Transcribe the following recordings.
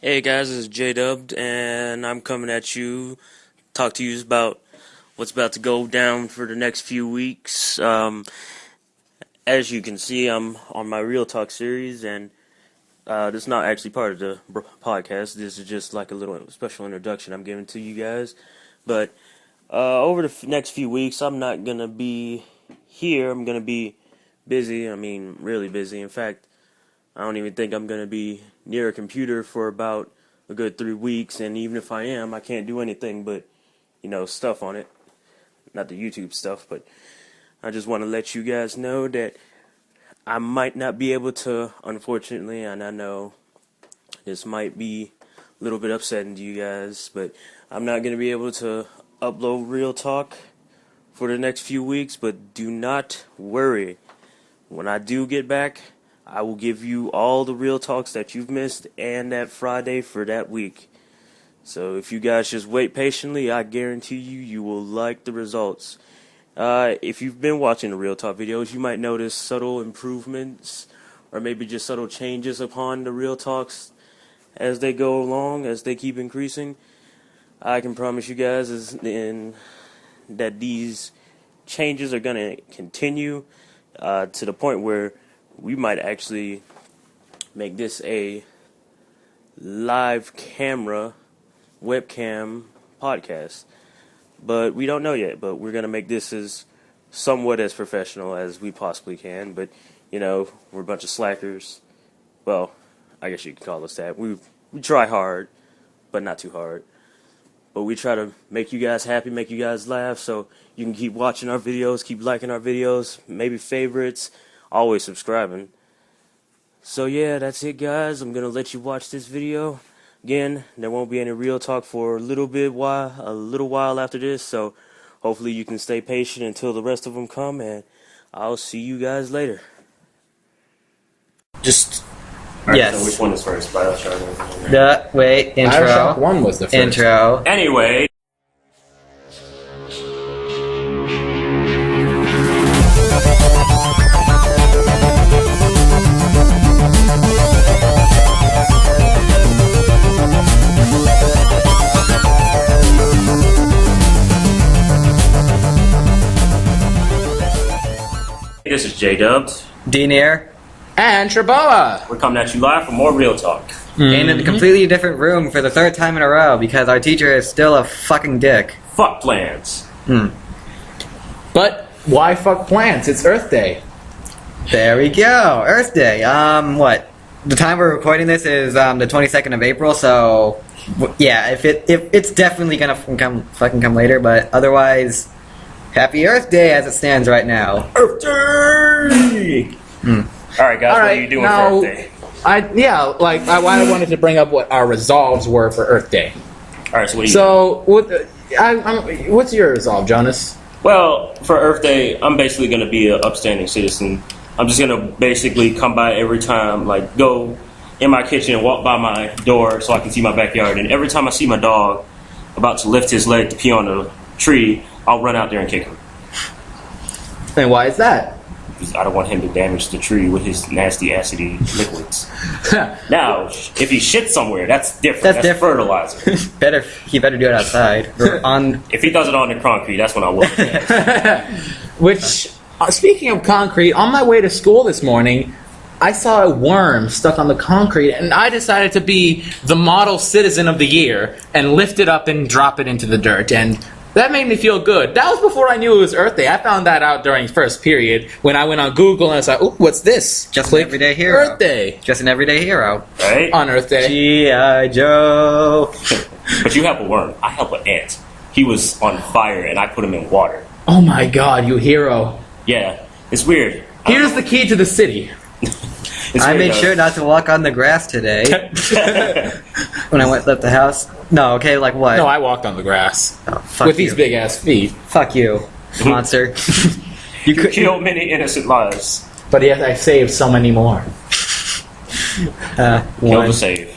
Hey guys, this is J-Dubbed, and I'm coming at you, talk to you about what's about to go down for the next few weeks. As you can see, I'm on my Real Talk series, and this is not actually part of the podcast. This is just like a little special introduction I'm giving to you guys. But over the next few weeks, I'm not going to be here. I'm going to be busy. I mean, really busy. In fact, I don't even think I'm going to be near a computer for about a good 3 weeks, and even if I am, I can't do anything but, stuff on it. Not the YouTube stuff, but I just want to let you guys know that I might not be able to, unfortunately, and I know this might be a little bit upsetting to you guys, but I'm not going to be able to upload Real Talk for the next few weeks, but do not worry. When I do get back, I will give you all the Real Talks that you've missed and that Friday for that week. So if you guys just wait patiently, I guarantee you will like the results. If you've been watching the Real Talk videos, you might notice subtle improvements or maybe just subtle changes upon the Real Talks as they go along, as they keep increasing. I can promise you guys that these changes are going to continue to the point where we might actually make this a live camera, webcam podcast. But we don't know yet, but we're going to make this as somewhat as professional as we possibly can. But, we're a bunch of slackers. Well, I guess you could call us that. We try hard, but not too hard. But we try to make you guys happy, make you guys laugh, so you can keep watching our videos, keep liking our videos, maybe favorites, always subscribing. So yeah, that's it guys. I'm gonna let you watch this video. Again, there won't be any Real Talk for a little while after this, so hopefully you can stay patient until the rest of them come, and I'll see you guys later. Yes. So which one is first? Bioshock. Wait, intro. Bioshock 1 was the first. Intro. Anyway. This is J-Dubbed. DKnuerr. And TRIBOA. We're coming at you live for more Real Talk. In a completely different room for the third time in a row because our teacher is still a fucking dick. Fuck plants. But why fuck plants? It's Earth Day. There we go. Earth Day. What? The time we're recording this is the 22nd of April, so yeah, if it's definitely gonna come later, but otherwise, Happy Earth Day as it stands right now. Earth Day! Alright guys, what are you doing for Earth Day? I wanted to bring up what our resolves were for Earth Day. Alright, so what are you doing? What's your resolve, Jonas? Well, for Earth Day, I'm basically going to be an upstanding citizen. I'm just going to basically come by every time, like go in my kitchen and walk by my door so I can see my backyard. And every time I see my dog about to lift his leg to pee on a tree, I'll run out there and kick him. And why is that? Because I don't want him to damage the tree with his nasty, acidy liquids. Now, if he shits somewhere, that's different. That's fertilizer. He better do it outside. If he does it on the concrete, that's when I will. Which, speaking of concrete, on my way to school this morning, I saw a worm stuck on the concrete, and I decided to be the model citizen of the year and lift it up and drop it into the dirt. And that made me feel good. That was before I knew it was Earth Day. I found that out during first period when I went on Google and I was like, "Ooh, what's this?" Just an everyday hero. Earth Day. Just an everyday hero. Right? On Earth Day. I.Joe. But you help a worm. I help an ant. He was on fire and I put him in water. Oh my God, you hero. Yeah, it's weird. Here's the key to the city. I made sure not to walk on the grass today when I left the house. No, okay, like what? No, I walked on the grass. Oh, fuck with you. these big ass feet. Fuck you, monster. You could kill many innocent lives. But yet I saved so many more. Kill to save.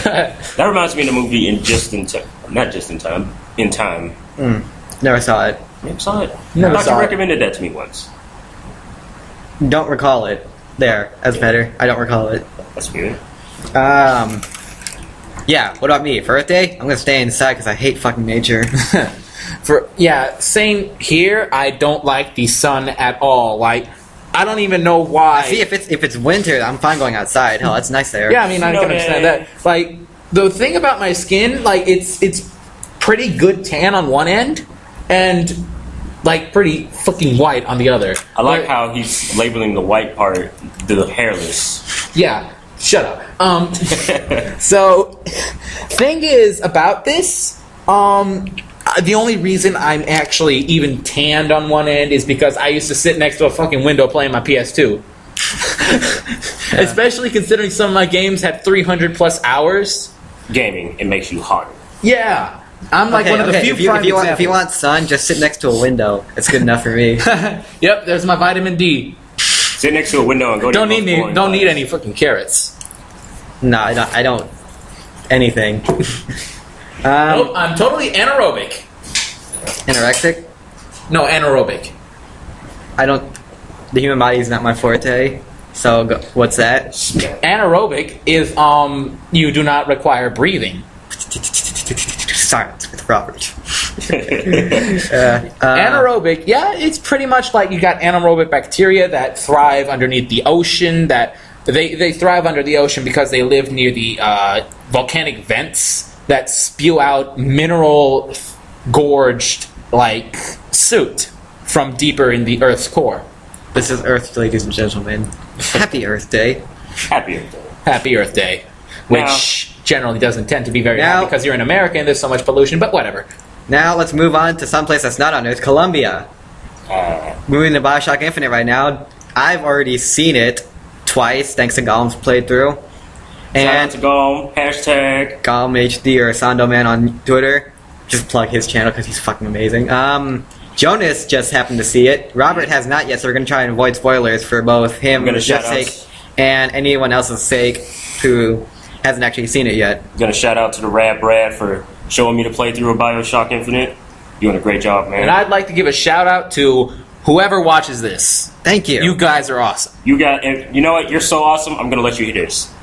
That reminds me of the movie In Time. Never saw it. Never saw it. Never I thought saw you it. recommended that to me once. Don't recall it. There, that's better. I don't recall it. That's weird. Yeah, what about me? For Earth Day, I'm gonna stay inside because I hate fucking nature. Same here. I don't like the sun at all. Like, I don't even know why. See, if it's winter, I'm fine going outside. Hell, it's nice there. Yeah, I mean, I can understand that. Like, the thing about my skin, like, it's pretty good tan on one end, and like pretty fucking white on the other. I like how he's labeling the white part the hairless. Yeah, shut up. So, thing is about this, the only reason I'm actually even tanned on one end is because I used to sit next to a fucking window playing my PS2. Especially considering some of my games had 300 plus hours. Gaming, it makes you hard. Yeah. I'm like one of the few prime examples. If you want sun, just sit next to a window. It's good enough for me. Yep, there's my vitamin D. Sit next to a window and go. Don't need any fucking carrots. No, I don't. Anything. Nope, I'm totally anaerobic. Anorexic? No, anaerobic. I don't. The human body is not my forte. So what's that? Anaerobic is you do not require breathing. Silence with Robert. Anaerobic, yeah, it's pretty much like you got anaerobic bacteria that thrive underneath the ocean. That they thrive under the ocean because they live near the volcanic vents that spew out mineral gorged like soot from deeper in the Earth's core. This is Earth, ladies and gentlemen. Happy Earth Day. Happy Earth Day. Happy Earth Day, which generally doesn't tend to be very happy because you're in America and there's so much pollution, but whatever. Now let's move on to someplace that's not on Earth, Colombia. Moving to Bioshock Infinite right now. I've already seen it twice, thanks to Golem's playthrough. And Shout out to Golem, hashtag GolemHD or Sandoman on Twitter. Just plug his channel because he's fucking amazing. Jonas just happened to see it. Robert has not yet, so we're going to try and avoid spoilers for both him and Jeff's sake and anyone else's sake who hasn't actually seen it yet. I'm gonna shout out to the Rad Brad for showing me the playthrough of Bioshock Infinite. Doing a great job, man. And I'd like to give a shout out to whoever watches this. Thank you. You guys are awesome. You know what? You're so awesome. I'm gonna let you hear this.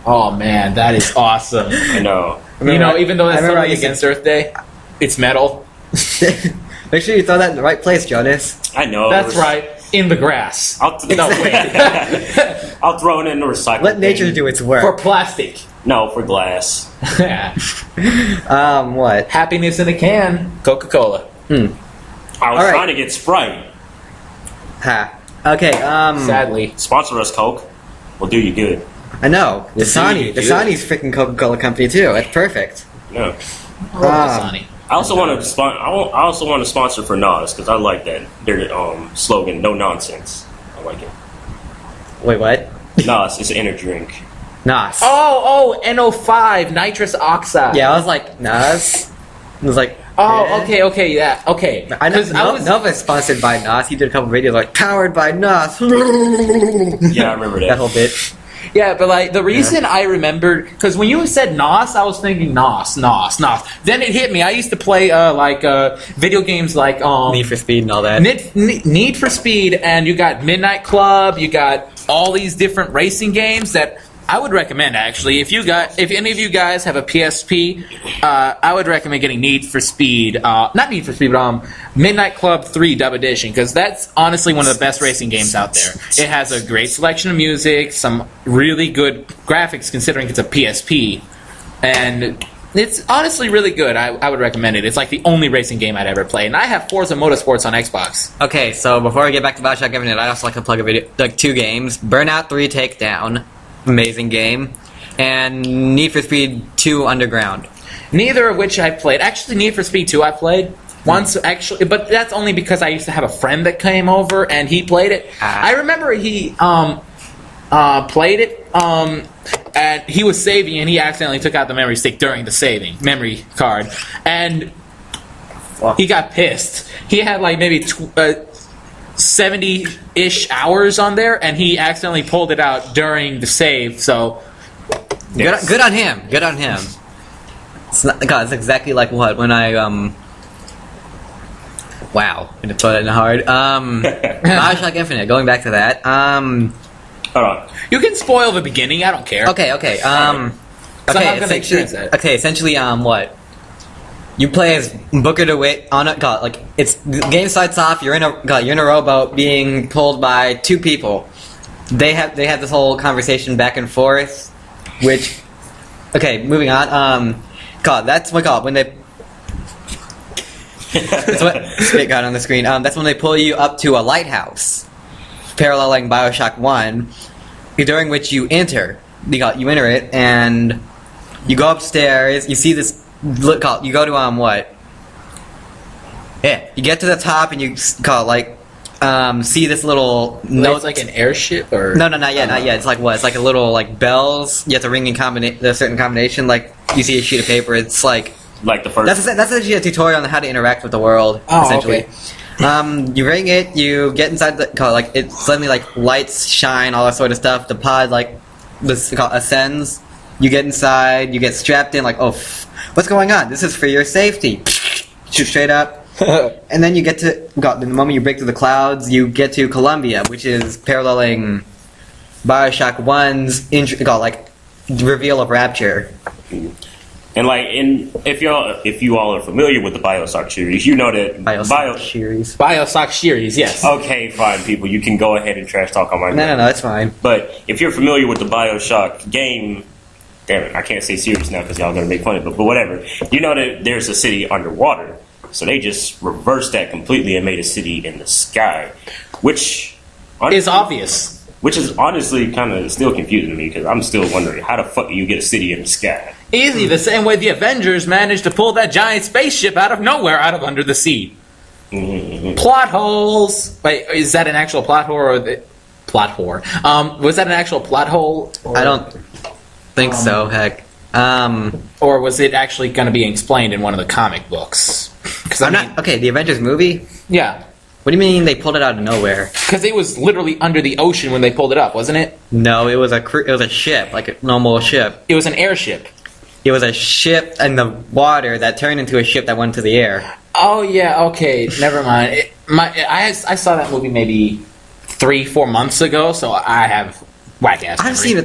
Oh man, that is awesome. I know. You know, even though that's something against Earth Day, it's metal. Make sure you throw that in the right place, Jonas. I know. That's right. In the grass. No, wait. I'll throw it in the recycle. Let nature do its work. For plastic. No, for glass. What? Happiness in a can. Coca-Cola. I was trying to get Sprite. Ha. Okay, Sadly. Sponsor us, Coke. We'll do you good. I know. Dasani's freaking Coca-Cola company too. That's perfect. Yeah. Dasani. I also want to sponsor for Nas because I like that their slogan, no nonsense. I like it. Wait, what? Nas is an energy drink. Nas. Oh, NO5, nitrous oxide. Yeah, I was like, Nas? I was like, okay, yeah, okay. I know Nova's sponsored by Nas. He did a couple videos like, powered by Nas. Yeah, I remember that. That whole bit. Yeah, but like the reason I remembered, because when you said NOS, I was thinking NOS. Then it hit me. I used to play video games like Need for Speed and all that. Need for Speed, and you got Midnight Club. You got all these different racing games that I would recommend actually. If any of you guys have a PSP, I would recommend getting Need for Speed. Not Need for Speed, but Midnight Club 3 Dub Edition, because that's honestly one of the best racing games out there. It has a great selection of music, some really good graphics considering it's a PSP, and it's honestly really good. I would recommend it. It's like the only racing game I'd ever play, and I have Forza Motorsports on Xbox. Okay, so before we get back to Bioshock Infinite, I'd also like to plug two games. Burnout 3 Takedown. Amazing game. And Need for Speed 2 Underground. Neither of which I've played. Actually, Need for Speed 2 I played once, actually, but that's only because I used to have a friend that came over and he played it. I remember he played it, and he was saving and he accidentally took out the memory stick during the saving memory card, and he got pissed. He had like maybe 70-ish hours on there, and he accidentally pulled it out during the save, so... Yes. Good on him. Good on him. It's exactly like what? When I, Wow. I'm gonna put it in hard. Bioshock Infinite, going back to that. Hold on. You can spoil the beginning, I don't care. Okay. So I'm not going to experience that. Okay, essentially, what? You play as Booker DeWitt on a it's the game starts off. You're in a rowboat being pulled by two people. They have this whole conversation back and forth, which moving on. That's what when they. That's what spit got on the screen. That's when they pull you up to a lighthouse, paralleling Bioshock 1, during which you enter. You enter it, and you go upstairs. You see this. You go to what? Yeah, you get to the top, and you see this little note. It's like an airship, or no, not yet. It's like what? It's like a little bells. You have to ring in a certain combination. Like you see a sheet of paper. It's like the first. That's actually a tutorial on how to interact with the world. Essentially. Okay. You ring it. You get inside the it suddenly lights shine, all that sort of stuff. The pod ascends. You get inside. You get strapped in. What's going on? This is for your safety. Shoot straight up. And then you get to the moment you break through the clouds, you get to Columbia, which is paralleling Bioshock 1's reveal of Rapture. And if you all are familiar with the Bioshock series, you know that Bioshock series, yes. Okay, fine, people, you can go ahead and trash talk on my. No, that's fine. But if you're familiar with the Bioshock game, damn it, I can't say series now because y'all are gonna make fun of it. But whatever, you know that there's a city underwater, so they just reversed that completely and made a city in the sky, which is obvious. Which is honestly kind of still confusing me because I'm still wondering how the fuck do you get a city in the sky? Easy, the same way the Avengers managed to pull that giant spaceship out of nowhere, out of under the sea. Mm-hmm. Plot holes. Wait, is that an actual plot hole or plot whore? Was that an actual plot hole? Or, I don't think so. Heck. Or was it actually going to be explained in one of the comic books? The Avengers movie. Yeah. What do you mean they pulled it out of nowhere? Because it was literally under the ocean when they pulled it up, wasn't it? No, it was a ship, like a normal ship. It was an airship. It was a ship in the water that turned into a ship that went to the air. Oh yeah, okay, never mind. I saw that movie maybe 3-4 months ago, so I have whack ass. I've seen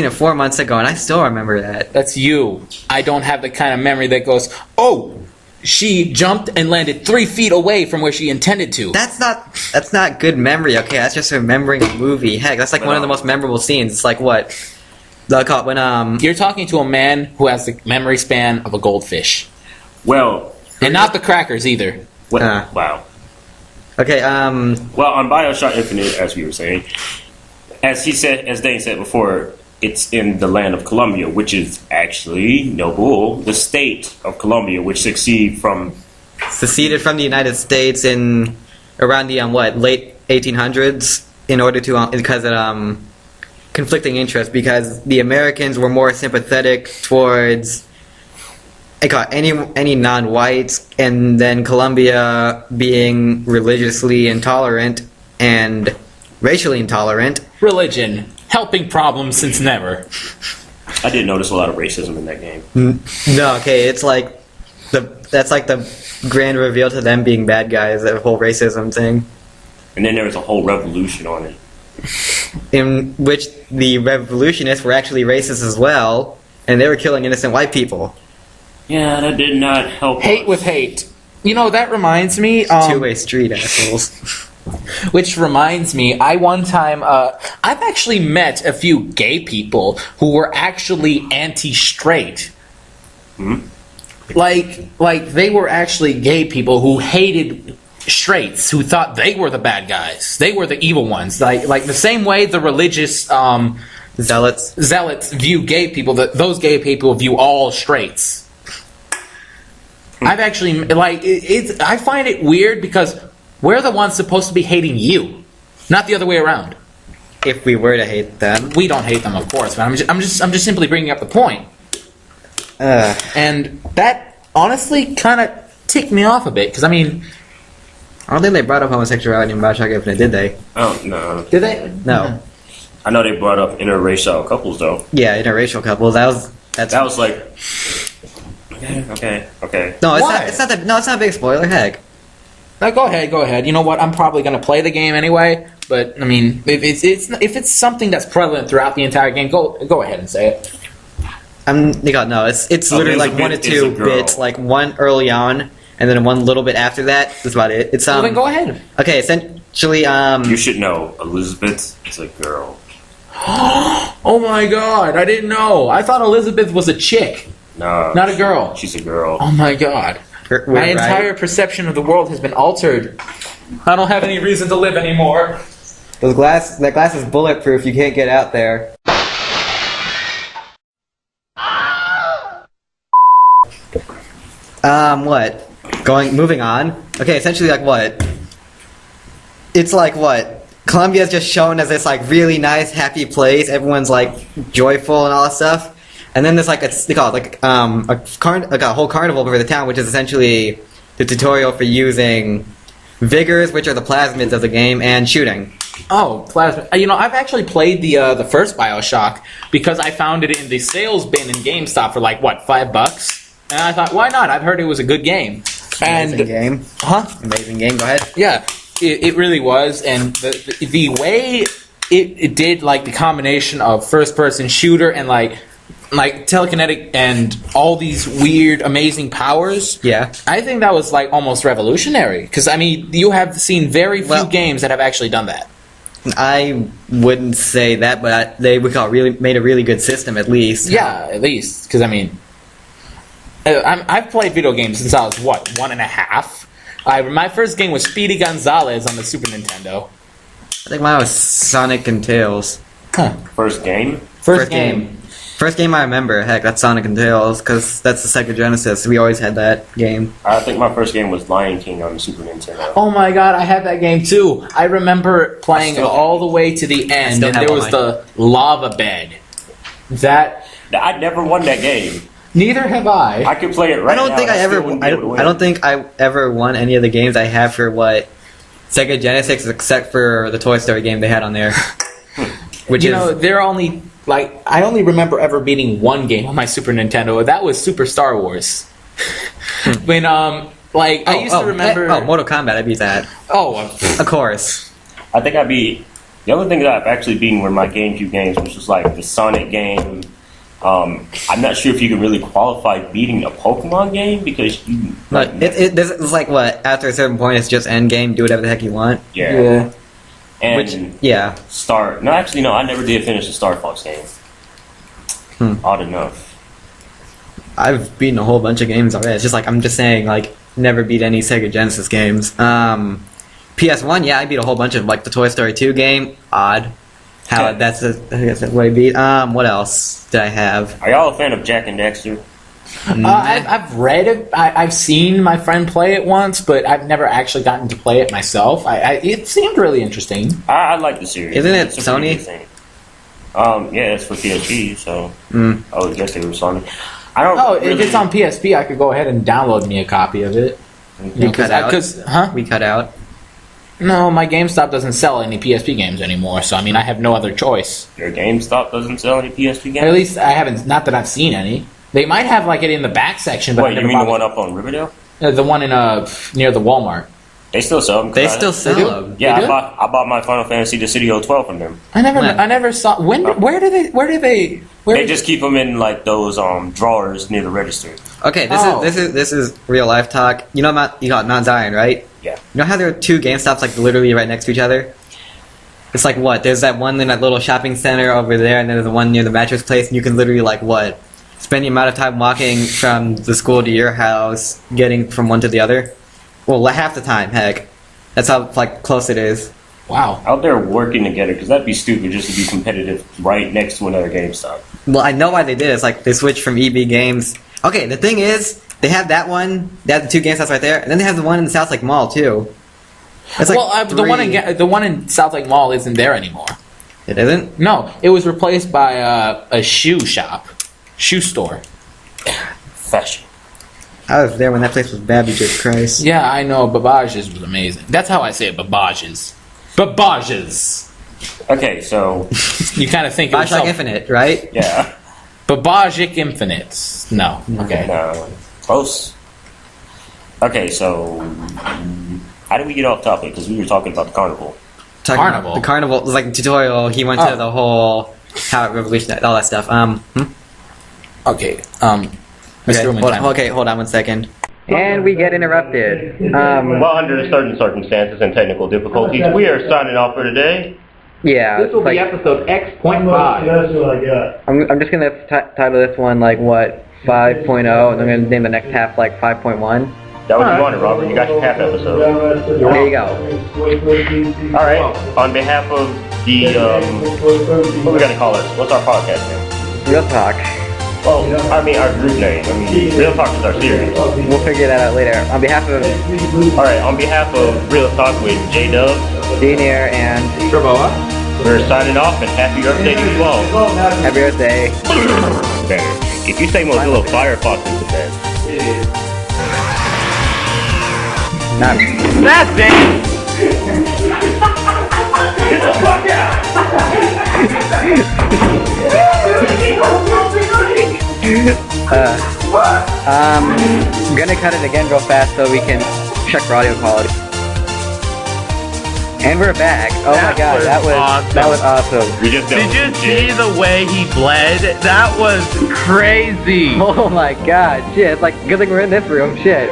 it 4 months ago, and I still remember that. That's you. I don't have the kind of memory that goes, oh, she jumped and landed 3 feet away from where she intended to. That's not good memory. Okay, that's just remembering a movie. Heck, that's one of the most memorable scenes. It's like what? When you're talking to a man who has the memory span of a goldfish. Well, and not the crackers either. Wow. Okay. Well, on BioShock Infinite, as we were saying, as Dane said before, it's in the land of Columbia, which is actually the state of Columbia, which seceded from the United States in around the late 1800s because of conflicting interests, because the Americans were more sympathetic towards any non-whites, and then Columbia being religiously intolerant and racially intolerant. Religion. Helping problems since never. I did notice a lot of racism in that game. No, okay, it's that's the grand reveal to them being bad guys, that whole racism thing. And then there was a whole revolution on it. In which the revolutionists were actually racist as well, and they were killing innocent white people. Yeah, that did not help. Hate with hate. You know, that reminds me... two-way street, assholes. Which reminds me, one time, I've actually met a few gay people who were actually anti-straight. Hmm? Like they were actually gay people who hated straights, who thought they were the bad guys. They were the evil ones. Like the same way the religious zealots view gay people, those gay people view all straights. I've actually, I find it weird because we're the ones supposed to be hating you, not the other way around. If we were to hate them, we don't hate them, of course. But I'm just simply bringing up the point. And that honestly kind of ticked me off a bit because I don't think they brought up homosexuality in Bioshock Infinite, did they? Oh no. Did they? No. I know they brought up interracial couples though. Yeah, interracial couples. That was like. Okay. No, it's not a big spoiler. Heck. No, go ahead. You know what? I'm probably going to play the game anyway. But if it's something that's prevalent throughout the entire game, go ahead and say it. No, it's literally like 1 to Elizabeth is a 2 girl. bits, like one early on, and then one little bit after that. That's about it. It's Well, then go ahead. Okay, essentially You should know, Elizabeth is a girl. Oh my god, I didn't know. I thought Elizabeth was a chick, No, not a girl. she's a girl. Oh my god. we're My right. entire perception of the world has been altered. I don't have any reason to live anymore. That glass is bulletproof. You can't get out there. What? Moving on. Okay, essentially, like what? It's like what? Columbia's just shown as this like really nice, happy place. Everyone's like joyful and all that stuff. And then there's like they call it like a whole carnival over the town, which is essentially the tutorial for using vigors, which are the plasmids of the game, and shooting. Oh, plasma. I've actually played the first BioShock because I found it in the sales bin in GameStop for like, what, $5? And I thought, why not? I've heard it was a good game. Amazing game. Huh? Amazing game. Go ahead. Yeah, it really was. And the way it did, like, the combination of first-person shooter and, like telekinetic and all these weird, amazing powers. Yeah. I think that was, like, almost revolutionary. Because, I mean, you have seen very few games that have actually done that. I wouldn't say that, but they really made a really good system at least. Yeah, at least. Because, I mean, I've played video games since I was, 1.5? My first game was Speedy Gonzales on the Super Nintendo. I think mine was Sonic and Tails. Huh. First game? First game. First game I remember, heck, that's Sonic and Tails, because that's the Sega Genesis. We always had that game. I think my first game was Lion King on the Super Nintendo. Oh my god, I had that game too. I remember playing all the way to the end, and there was the lava bed. I never won that game. Neither have I. I could play it right now. I don't think I ever won any of the games I have for Sega Genesis, except for the Toy Story game they had on there. Which they're only I only remember ever beating one game on my Super Nintendo. That was Super Star Wars. When I used to remember. Mortal Kombat, I beat that. Of course. I think I beat. The only thing that I've actually beaten were my GameCube games, which was like the Sonic game. I'm not sure if you can really qualify beating a Pokemon game because you. It's like what? After a certain point, it's just end game. Do whatever the heck you want. Yeah. And Which, No, I never did finish the Star Fox game. Odd enough. I've beaten a whole bunch of games already. It's just like I'm just saying, like, never beat any Sega Genesis games. PS1, I beat a whole bunch of the Toy Story 2 game. Odd. I guess that's what I beat. What else did I have? Are y'all a fan of Jack and Dexter? I've read it. I've seen my friend play it once, but I've never actually gotten to play it myself. It seemed really interesting. I like the series. Isn't it It's a pretty Sony? good thing. Yeah, it's for PSP, so I would guess they were Sony. I don't. If it's on PSP, I could go ahead and download me a copy of it. We cut out. No, my GameStop doesn't sell any PSP games anymore, so I mean, I have no other choice. Your GameStop doesn't sell any PSP games? At least I haven't. Not that I've seen any. They might have it in the back section, but Wait, you mean the one up on Riverdale? The one in near the Walmart. They still sell them. They still sell them. Yeah, They do? I bought my Final Fantasy The City of 12 from them. I never saw. Where do they? They just keep them in those drawers near the register. Okay, this is real life talk. You know Mount Zion, right? Yeah. You know how there are two GameStops literally right next to each other? It's like what? There's that one in that little shopping center over there, and then there's the one near the mattress place, and you can literally spend the amount of time walking from the school to your house, getting from one to the other. Well, half the time, heck. That's how close it is. Wow. Out there working together, because that'd be stupid just to be competitive right next to another GameStop. Well, I know why they did it. It's they switched from EB Games. Okay, the thing is, they have that one. They have the two GameStops right there, and then they have the one in the South Lake Mall too. It's the one in South Lake Mall isn't there anymore. It isn't? No, it was replaced by a shoe store. Fashion. I was there when that place was bad, Jesus Christ. Yeah, I know. Babage's was amazing. That's how I say it. Babage's. Okay, so You kind of think Bioshock Infinite, right? yeah, Babajic Infinites. No. Okay. no, close. Okay, so how did we get off topic? Because we were talking about the carnival. Carnival. The carnival was tutorial. He went to the whole how it revolutionized all that stuff. Okay. Okay, Mr. Roman, time. hold on 1 second. And we get interrupted. Well, under certain circumstances and technical difficulties, we are signing off for today. Yeah. This will be episode X.5. I'm just gonna title this one like what 5.0, and I'm gonna name the next half like 5.1. That was you wanted, Robert. You got your half episode. There you go. All right. On behalf of the what we gotta call it? What's our podcast name? Real talk. Oh, I mean our group name. I mean, Real Talk is our series. We'll figure that out later. On behalf of All right. On behalf of Real Talk with J-Dubbed, DKnuerr and TRIBOA. we're signing off and happy Earth Day to you all. Happy Earth Day. Better. If you say Mozilla Firefox is the best. Not. That's it! I'm gonna cut it again real fast so we can check for audio quality. And we're back. Oh my god, that was awesome. We just Did you see the way he bled? That was crazy. Oh my god, shit. It's like, good thing we're in this room, shit.